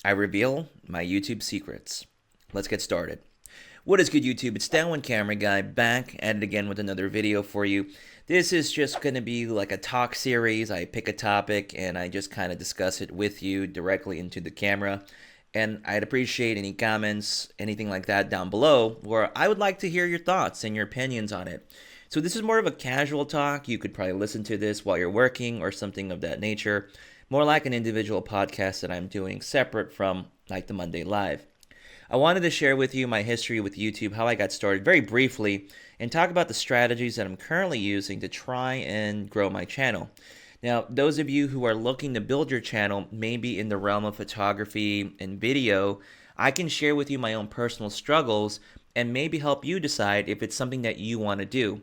I reveal my YouTube secrets. Let's get started. What is good, YouTube? It's That1cameraguy back at it again with another video for you. This is just going to be like a talk series. I pick a topic and I just kind of discuss it with you directly into the camera. And I'd appreciate any comments, anything like that down below, where I would like to hear your thoughts and your opinions on it. So this is more of a casual talk. You could probably listen to this while you're working or something of that nature. More like an individual podcast that I'm doing separate from like the Monday Live. I wanted to share with you my history with YouTube, how I got started very briefly, and talk about the strategies that I'm currently using to try and grow my channel. Now, those of you who are looking to build your channel, maybe in the realm of photography and video, I can share with you my own personal struggles and maybe help you decide if it's something that you want to do.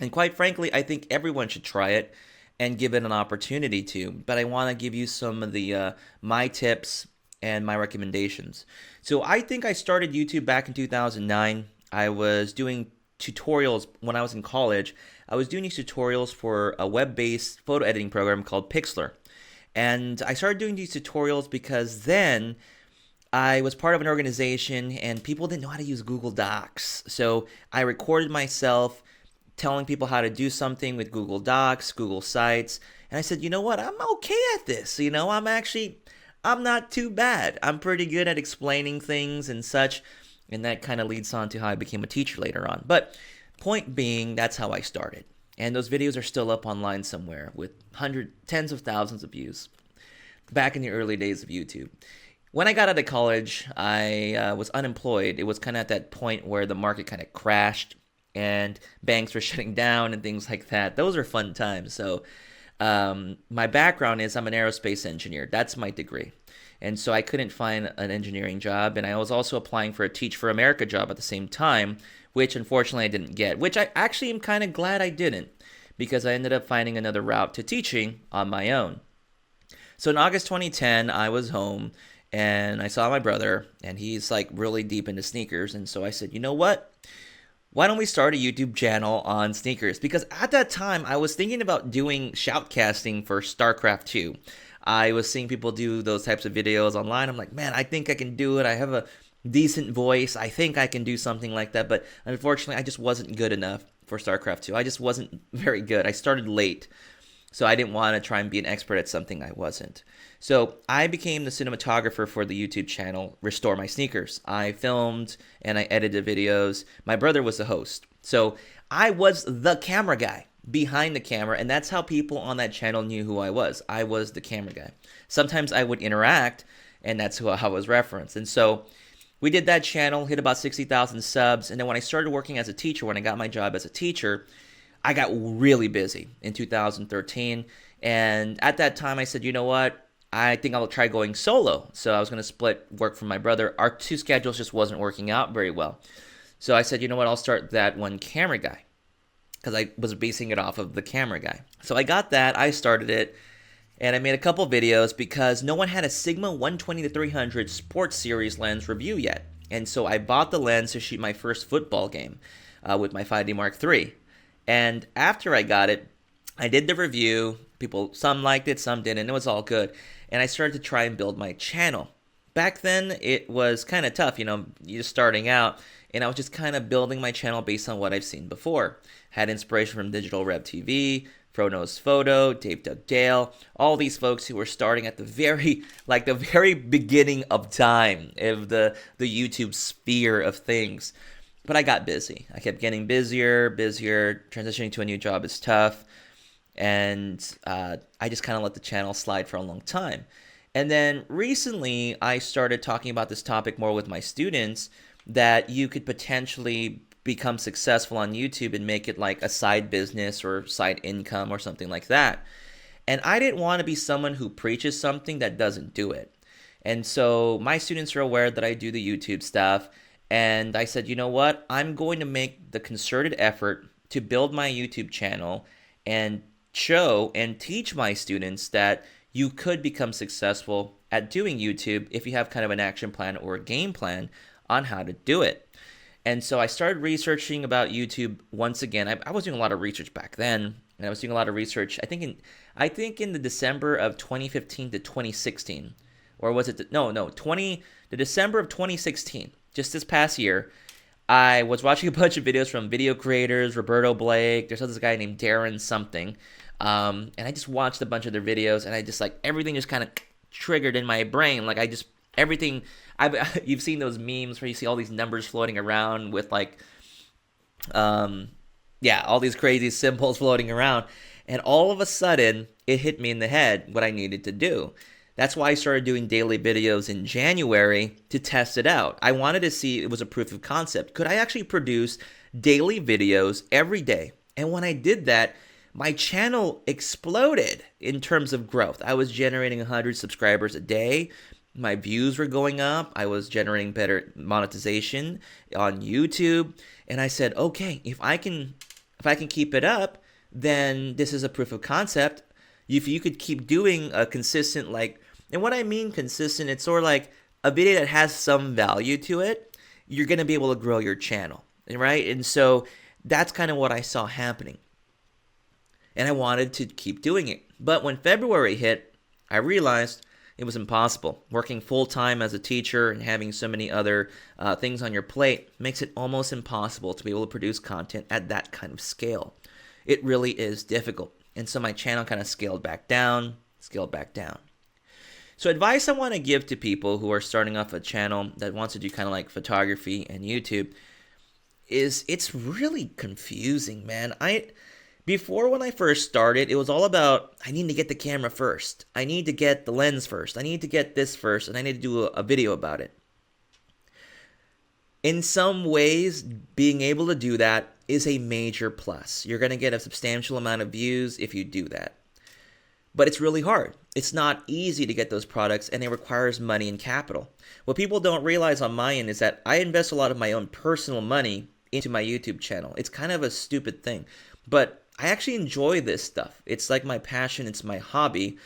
And quite frankly, I think everyone should try it and give it an opportunity to. But I want to give you some of the my tips and my recommendations. So I think I started YouTube back in 2009. I was doing tutorials when I was in college. I was doing these tutorials for a web-based photo editing program called Pixlr. And I started doing these tutorials because then I was part of an organization and people didn't know how to use Google Docs. So I recorded myself telling people how to do something with Google Docs, Google Sites. And I said, you know what? I'm okay at this. I'm not too bad. I'm pretty good at explaining things and such. And that kind of leads on to how I became a teacher later on. But point being, that's how I started. And those videos are still up online somewhere with tens of thousands of views back in the early days of YouTube. When I got out of college, I was unemployed. It was kind of at that point where the market kind of crashed and banks were shutting down and things like that. Those are fun times. So my background is I'm an aerospace engineer. That's my degree. And so I couldn't find an engineering job. And I was also applying for a Teach for America job at the same time, which unfortunately I didn't get, which I actually am kind of glad I didn't, because I ended up finding another route to teaching on my own. So in August 2010, I was home and I saw my brother, and he's like really deep into sneakers. And so I said, you know what? Why don't we start a YouTube channel on sneakers? Because at that time, I was thinking about doing shoutcasting for StarCraft 2. I was seeing people do those types of videos online. I'm like, man, I think I can do it. I have a decent voice. I think I can do something like that. But unfortunately, I just wasn't good enough for StarCraft 2. I just wasn't very good. I started late. So I didn't want to try and be an expert at something I wasn't. So I became the cinematographer for the YouTube channel, Restore My Sneakers. I filmed and I edited videos. My brother was the host. So I was the camera guy behind the camera, and that's how people on that channel knew who I was. I was the camera guy. Sometimes I would interact, and that's how I was referenced. And so we did that channel, hit about 60,000 subs, and then when I started working as a teacher, when I got my job as a teacher, I got really busy in 2013, and at that time I said, you know what, I think I'll try going solo. So I was going to split work from my brother. Our two schedules just wasn't working out very well. So I said, you know what, I'll start That One Camera Guy, because I was basing it off of the camera guy. So I got that, I started it, and I made a couple videos because no one had a Sigma 120-300 Sports Series lens review yet. And so I bought the lens to shoot my first football game with my 5D Mark III. And after I got it, I did the review. Some liked it, some didn't. It was all good. And I started to try and build my channel. Back then, it was kind of tough, you're just starting out. And I was just kind of building my channel based on what I've seen before. Had inspiration from Digital Rev TV, Frono's Photo, Dave Dugdale, all these folks who were starting at the very beginning of time of the YouTube sphere of things. But I got busy. I kept getting busier. Transitioning to a new job is tough. And I just kind of let the channel slide for a long time. And then recently, I started talking about this topic more with my students, that you could potentially become successful on YouTube and make it like a side business or side income or something like that. And I didn't want to be someone who preaches something that doesn't do it. And so my students are aware that I do the YouTube stuff. And I said, you know what? I'm going to make the concerted effort to build my YouTube channel and show and teach my students that you could become successful at doing YouTube if you have kind of an action plan or a game plan on how to do it. And so I started researching about YouTube once again. I was doing a lot of research back then, and I was doing a lot of research, I think in the December of 2015 to 2016 or was it the December of 2016, just this past year, I was watching a bunch of videos from video creators, Roberto Blake, there's this guy named Darren something, and I just watched a bunch of their videos, and I just like, everything just kind of triggered in my brain, like everything, you've seen those memes where you see all these numbers floating around with like, all these crazy symbols floating around, and all of a sudden, it hit me in the head what I needed to do. That's why I started doing daily videos in January to test it out. I wanted to see it was a proof of concept. Could I actually produce daily videos every day? And when I did that, my channel exploded in terms of growth. I was generating 100 subscribers a day. My views were going up. I was generating better monetization on YouTube. And I said, okay, if I can keep it up, then this is a proof of concept. If you could keep doing a consistent, and what I mean consistent, it's sort of like a video that has some value to it, you're going to be able to grow your channel, right? And so that's kind of what I saw happening. And I wanted to keep doing it. But when February hit, I realized it was impossible. Working full-time as a teacher and having so many other things on your plate makes it almost impossible to be able to produce content at that kind of scale. It really is difficult. And so my channel kind of scaled back down. So advice I want to give to people who are starting off a channel that wants to do kind of like photography and YouTube is it's really confusing, man. Before when I first started, it was all about, I need to get the camera first. I need to get the lens first. I need to get this first, and I need to do a video about it. In some ways, being able to do that is a major plus. You're going to get a substantial amount of views if you do that. But it's really hard. It's not easy to get those products, and it requires money and capital. What people don't realize on my end is that I invest a lot of my own personal money into my YouTube channel. It's kind of a stupid thing, but I actually enjoy this stuff. It's like my passion. It's my hobby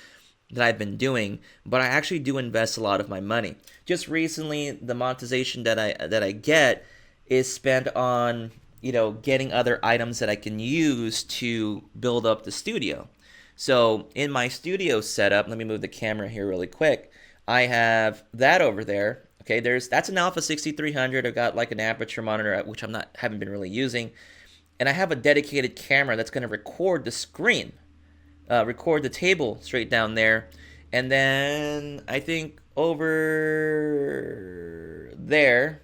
that I've been doing, but I actually do invest a lot of my money. Just recently, the monetization that I get is spent on, getting other items that I can use to build up the studio. So in my studio setup, let me move the camera here really quick. I have that over there. Okay, that's an Alpha 6300. I've got like an aperture monitor, which haven't been really using. And I have a dedicated camera that's going to record the screen, record the table straight down there. And then I think over there,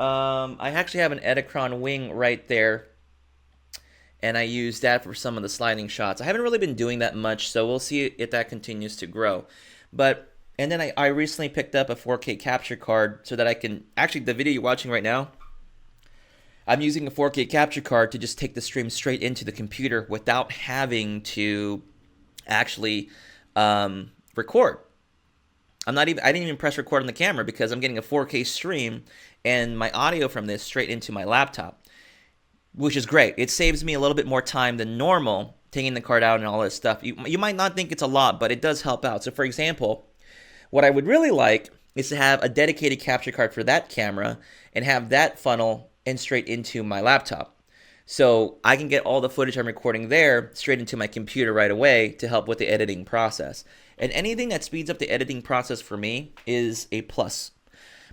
I actually have an Edicron wing right there. And I use that for some of the sliding shots. I haven't really been doing that much, so we'll see if that continues to grow. And then I recently picked up a 4K capture card so that I can, actually the video you're watching right now, I'm using a 4K capture card to just take the stream straight into the computer without having to actually record. I didn't even press record on the camera because I'm getting a 4K stream and my audio from this straight into my laptop, which is great. It saves me a little bit more time than normal taking the card out and all this stuff. You might not think it's a lot, but it does help out. So for example, what I would really like is to have a dedicated capture card for that camera and have that funnel and straight into my laptop. So I can get all the footage I'm recording there straight into my computer right away to help with the editing process. And anything that speeds up the editing process for me is a plus.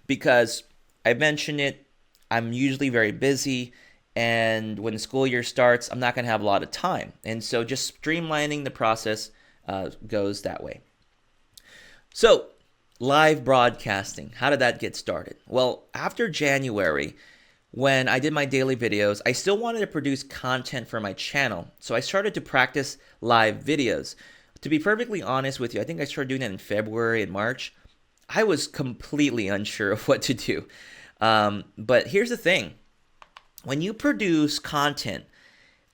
Because I mentioned it, I'm usually very busy, and when the school year starts, I'm not going to have a lot of time. And so just streamlining the process goes that way. So live broadcasting, how did that get started? Well, after January, when I did my daily videos, I still wanted to produce content for my channel. So I started to practice live videos. To be perfectly honest with you, I think I started doing that in February and March. I was completely unsure of what to do. But here's the thing. When you produce content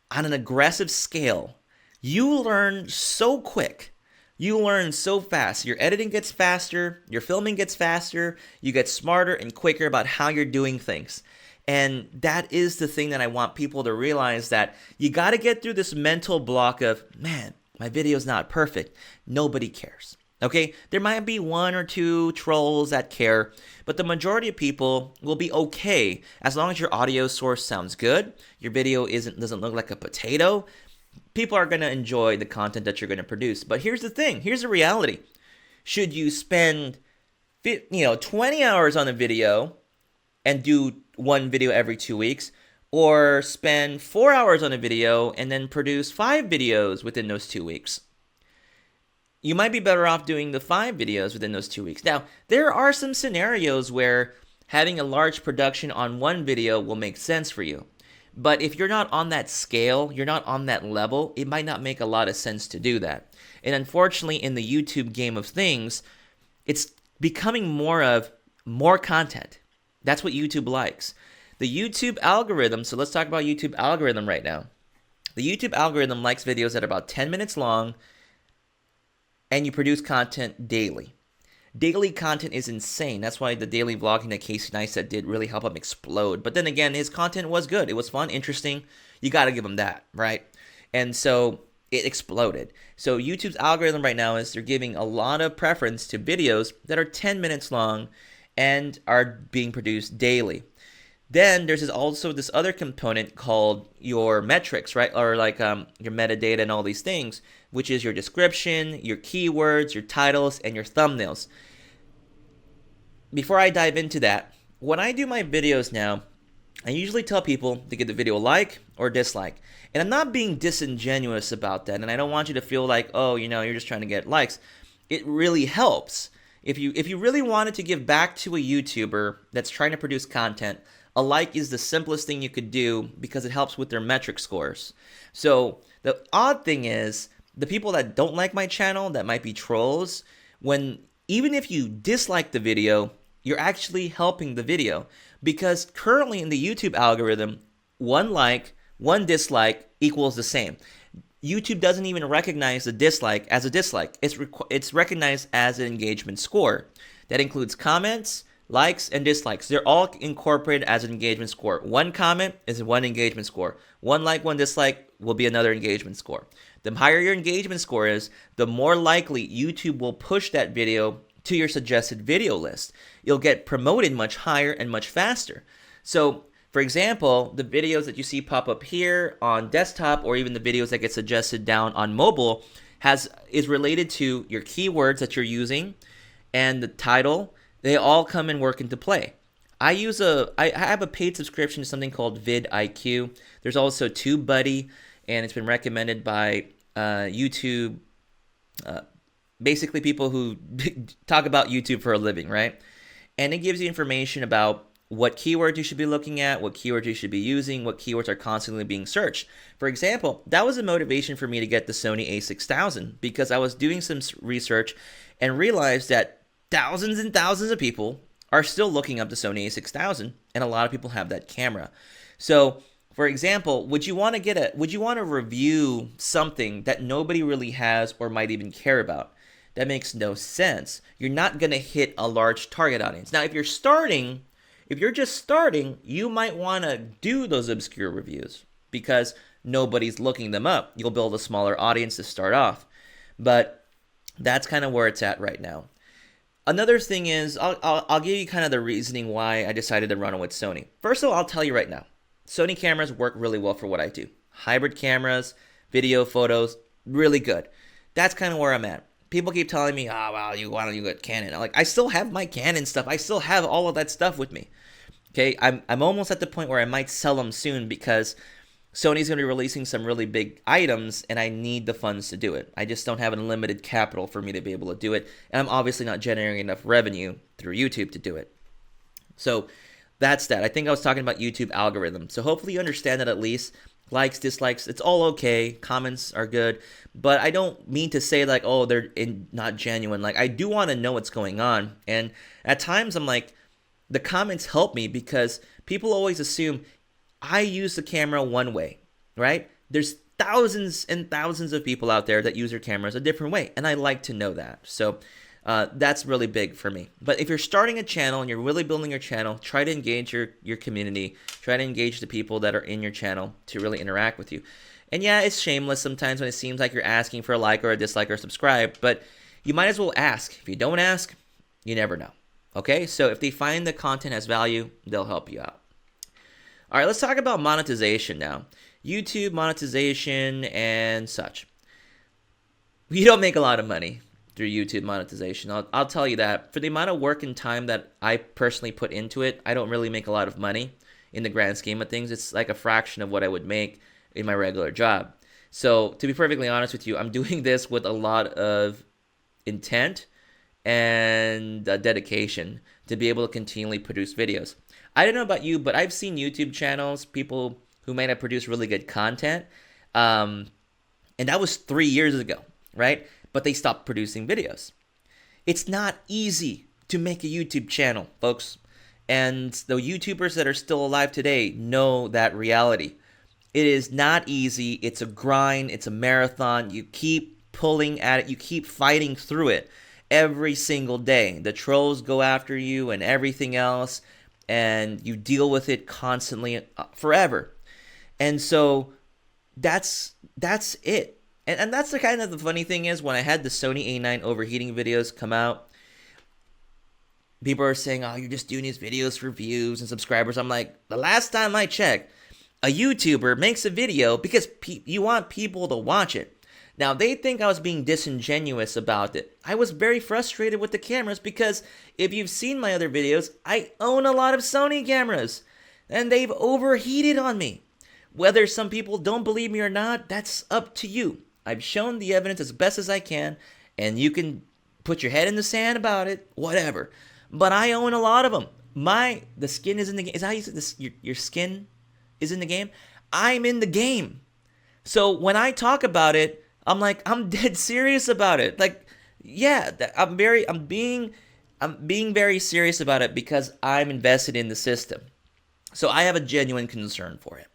on an aggressive scale, you learn so quick. You learn so fast. Your editing gets faster. Your filming gets faster. You get smarter and quicker about how you're doing things. And that is the thing that I want people to realize, that you got to get through this mental block of, man, my video's not perfect. Nobody cares. Okay? There might be one or two trolls that care, but the majority of people will be okay as long as your audio source sounds good, your video doesn't look like a potato. People are going to enjoy the content that you're going to produce. But here's the thing. Here's the reality. Should you spend 20 hours on a video and do one video every 2 weeks, or spend 4 hours on a video and then produce 5 videos within those 2 weeks? You might be better off doing the 5 videos within those 2 weeks. Now, there are some scenarios where having a large production on one video will make sense for you. But if you're not on that scale, you're not on that level, it might not make a lot of sense to do that. And unfortunately, in the YouTube game of things, it's becoming more content. That's what YouTube likes. The YouTube algorithm, so let's talk about YouTube algorithm right now. The YouTube algorithm likes videos that are about 10 minutes long, and you produce content daily. Daily content is insane. That's why the daily vlogging that Casey Neistat did really helped him explode. But then again, his content was good. It was fun, interesting. You got to give him that, right? And so it exploded. So YouTube's algorithm right now is they're giving a lot of preference to videos that are 10 minutes long and are being produced daily. Then there's also this other component called your metrics, right? Or like your metadata and all these things, which is your description, your keywords, your titles, and your thumbnails. Before I dive into that, when I do my videos now, I usually tell people to give the video a like or dislike. And I'm not being disingenuous about that, and I don't want you to feel like, oh, you're just trying to get likes. It really helps. If you really wanted to give back to a YouTuber that's trying to produce content, a like is the simplest thing you could do because it helps with their metric scores. So the odd thing is, the people that don't like my channel, that might be trolls, even if you dislike the video, you're actually helping the video. Because currently in the YouTube algorithm, one like, one dislike equals the same. YouTube doesn't even recognize the dislike as a dislike. It's recognized as an engagement score. That includes comments, likes, and dislikes. They're all incorporated as an engagement score. One comment is one engagement score. One like, one dislike will be another engagement score. The higher your engagement score is, the more likely YouTube will push that video to your suggested video list. You'll get promoted much higher and much faster. So, for example, the videos that you see pop up here on desktop, or even the videos that get suggested down on mobile, is related to your keywords that you're using and the title. They all come and work into play. I have a paid subscription to something called vidIQ. There's also TubeBuddy, and it's been recommended by YouTube, basically people who talk about YouTube for a living, right? And it gives you information about what keywords you should be looking at, what keywords you should be using, what keywords are constantly being searched. For example, that was a motivation for me to get the Sony a6000, because I was doing some research and realized that thousands and thousands of people are still looking up the Sony a6000, and a lot of people have that camera. So, for example, would you want to review something that nobody really has or might even care about? That makes no sense. You're not going to hit a large target audience. Now, if you're just starting, you might want to do those obscure reviews because nobody's looking them up. You'll build a smaller audience to start off. But that's kind of where it's at right now. Another thing is, I'll give you kind of the reasoning why I decided to run with Sony. First of all, I'll tell you right now, Sony cameras work really well for what I do. Hybrid cameras, video, photos, really good. That's kind of where I'm at. People keep telling me, oh, well, why don't you get Canon? I'm like, I still have my Canon stuff. I still have all of that stuff with me. Okay, I'm almost at the point where I might sell them soon because Sony's going to be releasing some really big items, and I need the funds to do it. I just don't have unlimited capital for me to be able to do it, and I'm obviously not generating enough revenue through YouTube to do it. So that's that. I think I was talking about YouTube algorithm. So hopefully you understand that at least. Likes, dislikes, it's all okay. Comments are good. But I don't mean to say like, oh, they're not genuine. Like, I do want to know what's going on. And at times I'm like, the comments help me because people always assume I use the camera one way, right? There's thousands and thousands of people out there that use their cameras a different way. And I like to know that. So that's really big for me. But if you're starting a channel and you're really building your channel, try to engage your community. Try to engage the people that are in your channel to really interact with you. And yeah, it's shameless sometimes when it seems like you're asking for a like or a dislike or subscribe, but you might as well ask. If you don't ask, you never know. Okay, so if they find the content has value, they'll help you out. All right, let's talk about monetization now. YouTube monetization and such. You don't make a lot of money. through YouTube monetization. I'll tell you that. For the amount of work and time that I personally put into it, I don't really make a lot of money in the grand scheme of things. It's like a fraction of what I would make in my regular job. So to be perfectly honest with you, I'm doing this with a lot of intent and dedication to be able to continually produce videos. I don't know about you, but I've seen YouTube channels, people who might have produced really good content, and that was 3 years ago, right? But they stopped producing videos. It's not easy to make a YouTube channel, folks. And the YouTubers that are still alive today know that reality. It is not easy. It's a grind. It's a marathon. You keep pulling at it. You keep fighting through it every single day. The trolls go after you and everything else, and you deal with it constantly forever. And so that's it. And that's the kind of the funny thing is, when I had the Sony A9 overheating videos come out, people are saying, oh, you're just doing these videos for views and subscribers. I'm like, the last time I checked, a YouTuber makes a video because you want people to watch it. Now, they think I was being disingenuous about it. I was very frustrated with the cameras because if you've seen my other videos, I own a lot of Sony cameras, and they've overheated on me. Whether some people don't believe me or not, that's up to you. I've shown the evidence as best as I can, and you can put your head in the sand about it, whatever. But I own a lot of them. The skin is in the game. Is that how you say this? Your skin is in the game? I'm in the game. So when I talk about it, I'm like, I'm dead serious about it. Like, yeah, I'm being very serious about it because I'm invested in the system. So I have a genuine concern for it.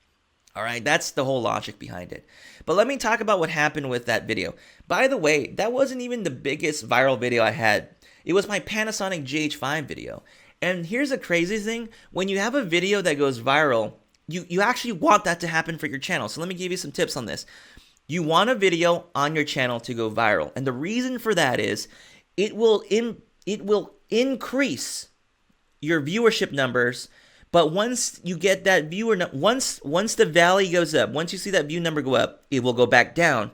All right, that's the whole logic behind it. But let me talk about what happened with that video. By the way, that wasn't even the biggest viral video I had. It was my Panasonic GH5 video. And here's the crazy thing. When you have a video that goes viral, you actually want that to happen for your channel. So let me give you some tips on this. You want a video on your channel to go viral. And the reason for that is it will increase your viewership numbers. But once you get that once the valley goes up, once you see that view number go up, it will go back down.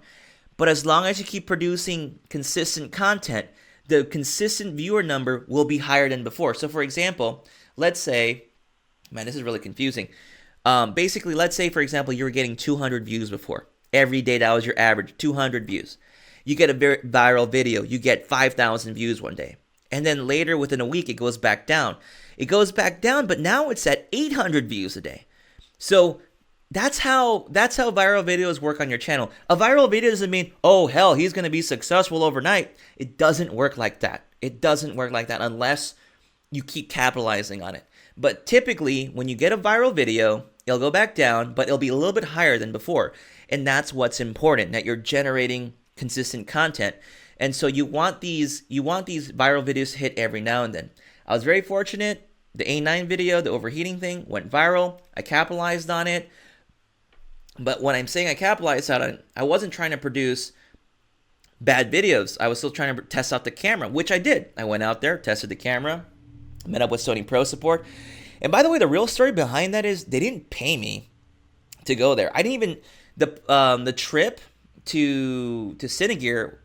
But as long as you keep producing consistent content, the consistent viewer number will be higher than before. So for example, let's say, man, this is really confusing. Basically, let's say, for example, you were getting 200 views before. Every day, that was your average, 200 views. You get a very viral video, you get 5,000 views one day. And then later, within a week, it goes back down. It goes back down, but now it's at 800 views a day. So that's how viral videos work on your channel. A viral video doesn't mean, oh, hell, he's going to be successful overnight. It doesn't work like that. It doesn't work like that unless you keep capitalizing on it. But typically, when you get a viral video, it'll go back down, but it'll be a little bit higher than before. And that's what's important, that you're generating consistent content. And so you want these viral videos to hit every now and then. I was very fortunate. The A9 video, the overheating thing, went viral. I capitalized on it. But when I'm saying I capitalized on it, I wasn't trying to produce bad videos. I was still trying to test out the camera, which I did. I went out there, tested the camera, met up with Sony Pro support. And by the way, the real story behind that is they didn't pay me to go there. I didn't even, the trip to Cinegear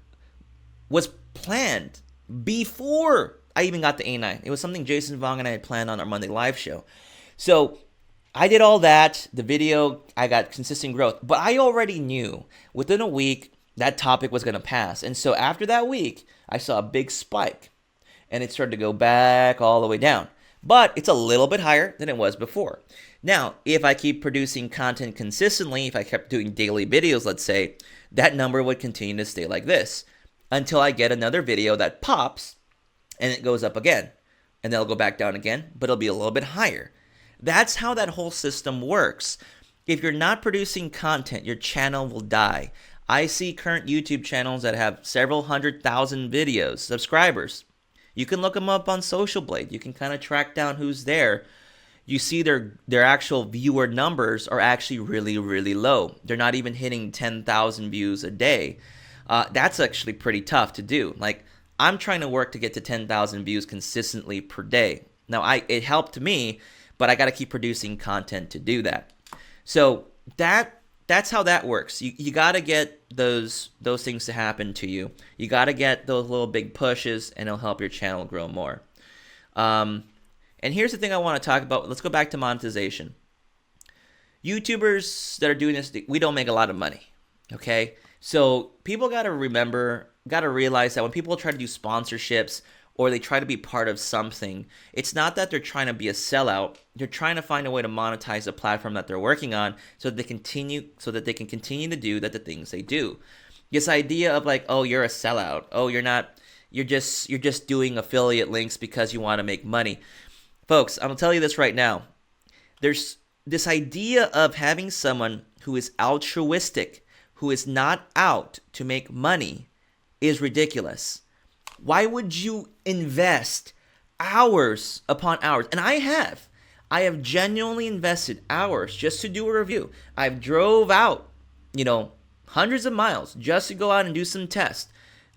was planned before I even got the A9. It was something Jason Vong and I had planned on our Monday live show. So I did all that. The video, I got consistent growth. But I already knew within a week that topic was going to pass. And so after that week, I saw a big spike. And it started to go back all the way down. But it's a little bit higher than it was before. Now, if I keep producing content consistently, if I kept doing daily videos, let's say, that number would continue to stay like this until I get another video that pops and it goes up again. And then it'll go back down again, but it'll be a little bit higher. That's how that whole system works. If you're not producing content, your channel will die. I see current YouTube channels that have several 100,000 videos, subscribers. You can look them up on Social Blade. You can kind of track down who's there. You see their actual viewer numbers are actually really, really low. They're not even hitting 10,000 views a day. That's actually pretty tough to do. Like, I'm trying to work to get to 10,000 views consistently per day. Now, it helped me, but I got to keep producing content to do that. So that's how that works. You got to get those things to happen to you. You got to get those little big pushes, and it'll help your channel grow more. And here's the thing I want to talk about. Let's go back to monetization. YouTubers that are doing this, we don't make a lot of money, okay? So people got to realize that when people try to do sponsorships or they try to be part of something, it's not that they're trying to be a sellout. They're trying to find a way to monetize the platform that they're working on so that they can continue to do the things they do. This idea of like, oh, you're a sellout. Oh, you're just doing affiliate links because you want to make money. Folks, I'm going to tell you this right now. There's this idea of having someone who is altruistic, who is not out to make money, is ridiculous. Why would you invest hours upon hours? And I have genuinely invested hours just to do a review. I've drove out, hundreds of miles just to go out and do some tests.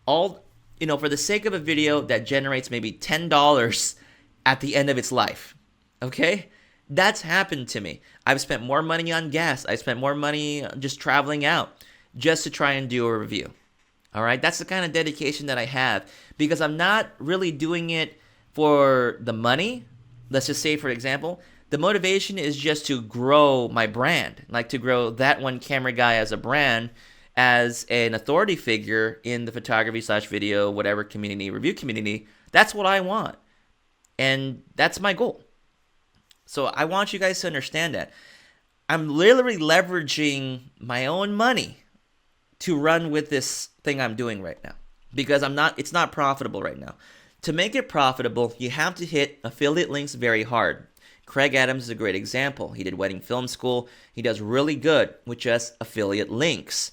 All, for the sake of a video that generates maybe $10 at the end of its life. Okay? That's happened to me. I've spent more money on gas. I spent more money just traveling out just to try and do a review. All right? That's the kind of dedication that I have because I'm not really doing it for the money. Let's just say, for example, the motivation is just to grow my brand, like to grow That1cameraguy as a brand, as an authority figure in the photography/video, whatever community, review community. That's what I want. And that's my goal. So I want you guys to understand that. I'm literally leveraging my own money to run with this thing I'm doing right now because it's not profitable right now. To make it profitable, you have to hit affiliate links very hard. Craig Adams is a great example. He did wedding film school. He does really good with just affiliate links.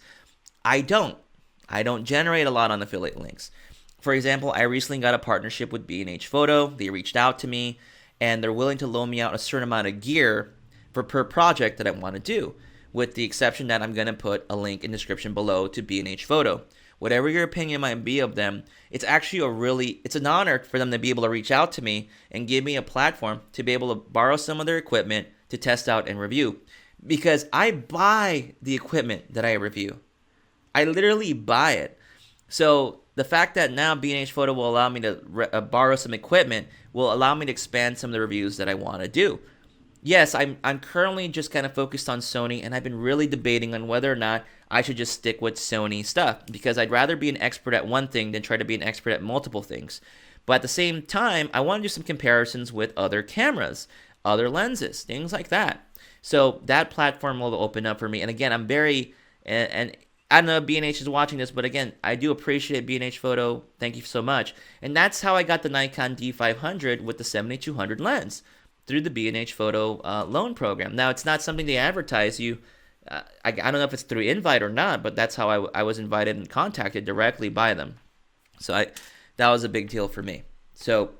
I don't generate a lot on affiliate links. For example, I recently got a partnership with B&H Photo. They reached out to me and they're willing to loan me out a certain amount of gear per project that I want to do, with the exception that I'm going to put a link in the description below to B&H Photo. Whatever your opinion might be of them, it's actually it's an honor for them to be able to reach out to me and give me a platform to be able to borrow some of their equipment to test out and review. Because I buy the equipment that I review. I literally buy it. So the fact that now B&H Photo will allow me to borrow some equipment will allow me to expand some of the reviews that I want to do. Yes, I'm currently just kind of focused on Sony, and I've been really debating on whether or not I should just stick with Sony stuff because I'd rather be an expert at one thing than try to be an expert at multiple things. But at the same time, I want to do some comparisons with other cameras, other lenses, things like that. So that platform will open up for me. And again, I'm very, and I don't know if B&H is watching this, but again, I do appreciate B&H Photo. Thank you so much. And that's how I got the Nikon D500 with the 7200 lens, through the B&H Photo loan program. Now, it's not something they advertise you. I don't know if it's through invite or not, but that's how I was invited and contacted directly by them. So that was a big deal for me. So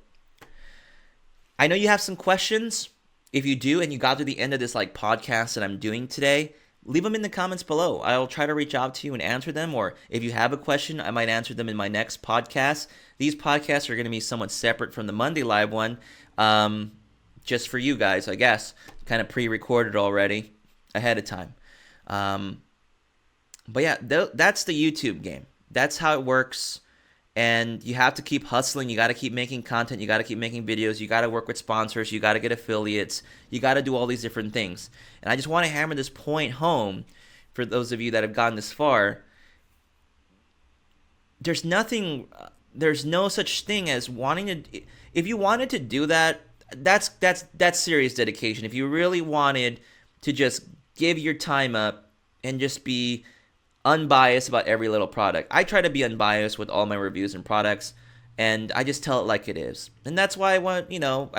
I know you have some questions. If you do and you got to the end of this podcast that I'm doing today, leave them in the comments below. I'll try to reach out to you and answer them. Or if you have a question, I might answer them in my next podcast. These podcasts are going to be somewhat separate from the Monday live one. Just for you guys, I guess, kind of pre-recorded already ahead of time. But yeah, that's the YouTube game. That's how it works. And you have to keep hustling. You got to keep making content. You got to keep making videos. You got to work with sponsors. You got to get affiliates. You got to do all these different things. And I just want to hammer this point home for those of you that have gotten this far. There's no such thing as wanting to. If you wanted to do that, that's serious dedication. If you really wanted to just give your time up and just be unbiased about every little product. I try to be unbiased with all my reviews and products, and I just tell it like it is. And that's why I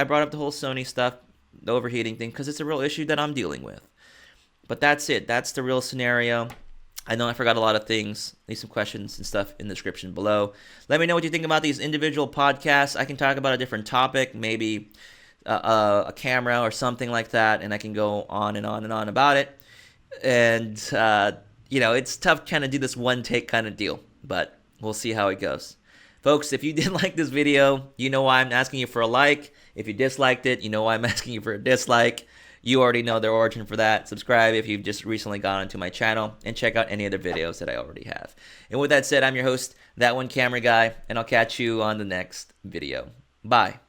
brought up the whole Sony stuff, the overheating thing, because it's a real issue that I'm dealing with. But that's it. That's the real scenario. I know I forgot a lot of things. Leave some questions and stuff in the description below. Let me know what you think about these individual podcasts. I can talk about a different topic, maybe a camera or something like that, and I can go on and on and on about it. And it's tough kind of do this one take kind of deal, but we'll see how it goes. Folks, if you did like this video, you know why I'm asking you for a like. If you disliked it, you know why I'm asking you for a dislike. You already know the origin for that. Subscribe if you've just recently gone into my channel, and check out any other videos that I already have. And with that said, I'm your host, That1Cameraguy, and I'll catch you on the next video. Bye.